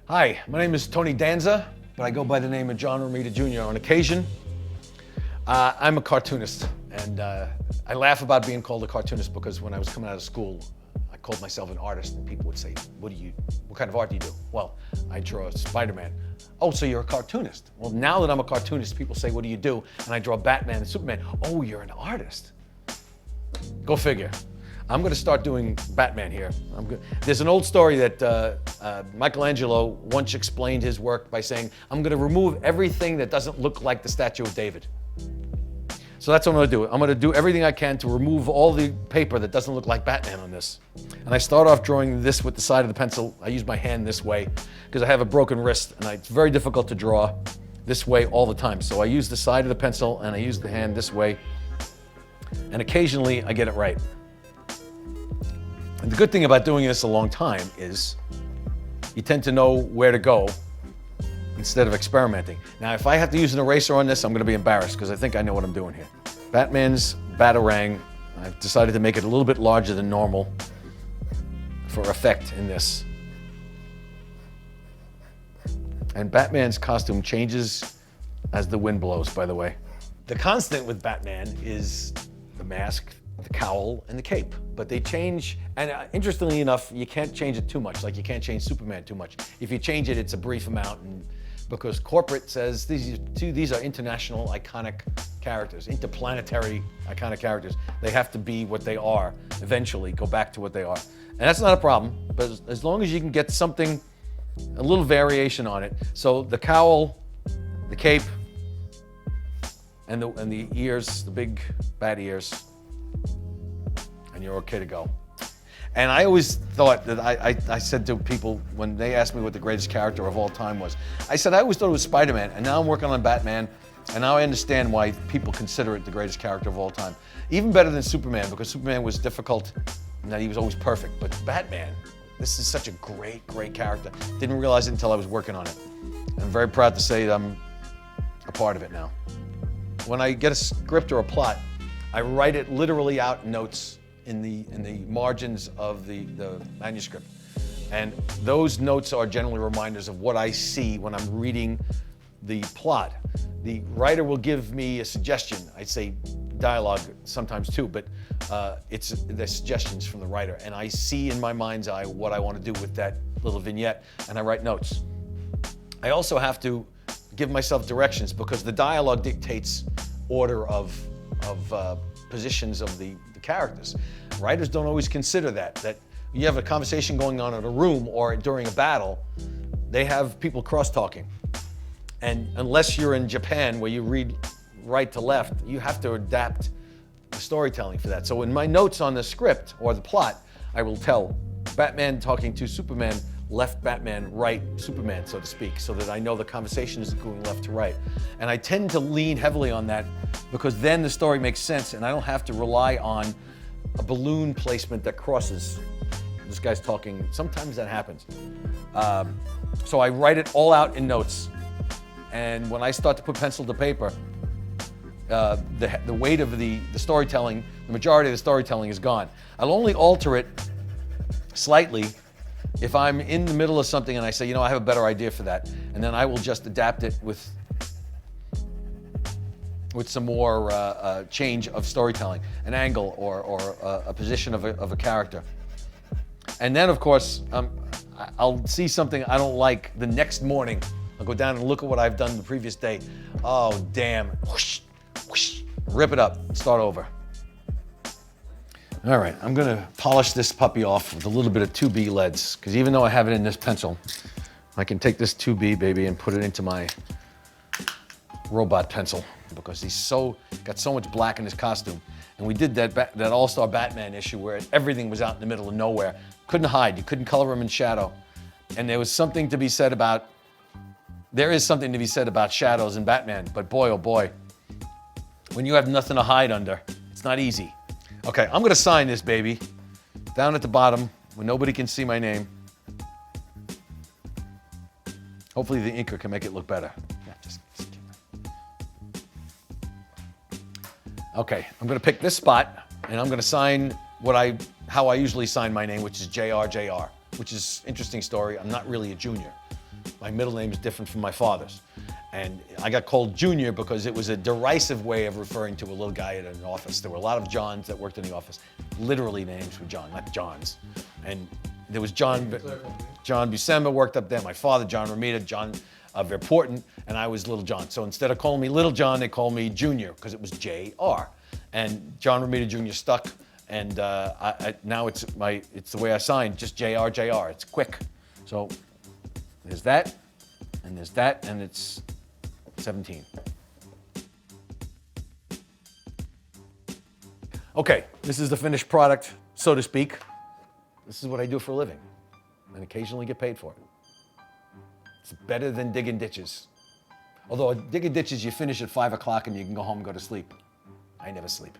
Hi, my name is Tony Danza, but I go by the name of John Romita Jr. on occasion. I'm a cartoonist, and I laugh about being called a cartoonist because when I was coming out of school, I called myself an artist, and people would say, what kind of art do you do? Well, I draw Spider-Man. Oh, so you're a cartoonist. Well, now that I'm a cartoonist, people say, what do you do? And I draw Batman and Superman. Oh, you're an artist. Go figure. I'm going to start doing Batman here. There's an old story that Michelangelo once explained his work by saying, I'm going to remove everything that doesn't look like the statue of David. So that's what I'm going to do. I'm going to do everything I can to remove all the paper that doesn't look like Batman on this. And I start off drawing this with the side of the pencil. I use my hand this way because I have a broken wrist and it's very difficult to draw this way all the time. So I use the side of the pencil and I use the hand this way. And occasionally I get it right. And the good thing about doing this a long time is you tend to know where to go instead of experimenting. Now, if I have to use an eraser on this, I'm going to be embarrassed because I think I know what I'm doing here. Batman's Batarang, I've decided to make it a little bit larger than normal for effect in this. And Batman's costume changes as the wind blows, by the way. The constant with Batman is the mask, the cowl, and the cape. But they change, and interestingly enough, you can't change it too much, like you can't change Superman too much. If you change it, it's a brief amount, and because corporate says these are international iconic characters, interplanetary iconic characters. They have to be what they are, eventually go back to what they are. And that's not a problem, but as long as you can get something, a little variation on it. So the cowl, the cape, and the ears, the big bat ears, and you're okay to go. And I always thought that I said to people when they asked me what the greatest character of all time was, I said I always thought it was Spider-Man, and now I'm working on Batman, and now I understand why people consider it the greatest character of all time. Even better than Superman, because Superman was difficult, and that he was always perfect. But Batman, this is such a great, great character. Didn't realize it until I was working on it. I'm very proud to say that I'm a part of it now. When I get a script or a plot, I write it literally out in notes in the margins of the manuscript. And those notes are generally reminders of what I see when I'm reading the plot. The writer will give me a suggestion. I'd say dialogue sometimes too, but it's the suggestions from the writer. And I see in my mind's eye what I want to do with that little vignette, and I write notes. I also have to give myself directions because the dialogue dictates order of positions of the characters. Writers don't always consider that you have a conversation going on in a room or during a battle, they have people cross-talking. And unless you're in Japan where you read right to left, you have to adapt the storytelling for that. So in my notes on the script or the plot, I will tell Batman talking to Superman, left Batman, right Superman, so to speak, so that I know the conversation is going left to right. And I tend to lean heavily on that because then the story makes sense and I don't have to rely on a balloon placement that crosses. This guy's talking, sometimes that happens. So I write it all out in notes. And when I start to put pencil to paper, the weight of the storytelling, the majority of the storytelling is gone. I'll only alter it slightly if I'm in the middle of something and I say, I have a better idea for that. And then I will just adapt it with some more change of storytelling, an angle or a position of a character. And then, of course, I'll see something I don't like the next morning. I'll go down and look at what I've done the previous day. Oh, damn. Whoosh, whoosh, rip it up and start over. All right, I'm gonna polish this puppy off with a little bit of 2B leads, because even though I have it in this pencil, I can take this 2B baby and put it into my robot pencil, because he's got so much black in his costume. And we did that All-Star Batman issue where everything was out in the middle of nowhere. Couldn't hide, you couldn't color him in shadow. And there is something to be said about shadows in Batman, but boy, oh boy, when you have nothing to hide under, it's not easy. Okay, I'm gonna sign this baby down at the bottom where nobody can see my name. Hopefully the inker can make it look better. Yeah, just okay, I'm gonna pick this spot and I'm gonna sign how I usually sign my name, which is JR, which is an interesting story. I'm not really a junior. My middle name is different from my father's. And I got called Junior because it was a derisive way of referring to a little guy at an office. There were a lot of Johns that worked in the office. Literally, names were John, not Johns. And there was John Buscema worked up there. My father, John Romita, John Verporten, and I was Little John. So instead of calling me Little John, they called me Junior because it was JR. And John Romita Jr. stuck. And now it's the way I sign, just JR. It's quick. So there's that, and it's 17. Okay, this is the finished product, so to speak. This is what I do for a living, and occasionally get paid for it. It's better than digging ditches. Although digging ditches, you finish at 5 o'clock and you can go home and go to sleep. I never sleep.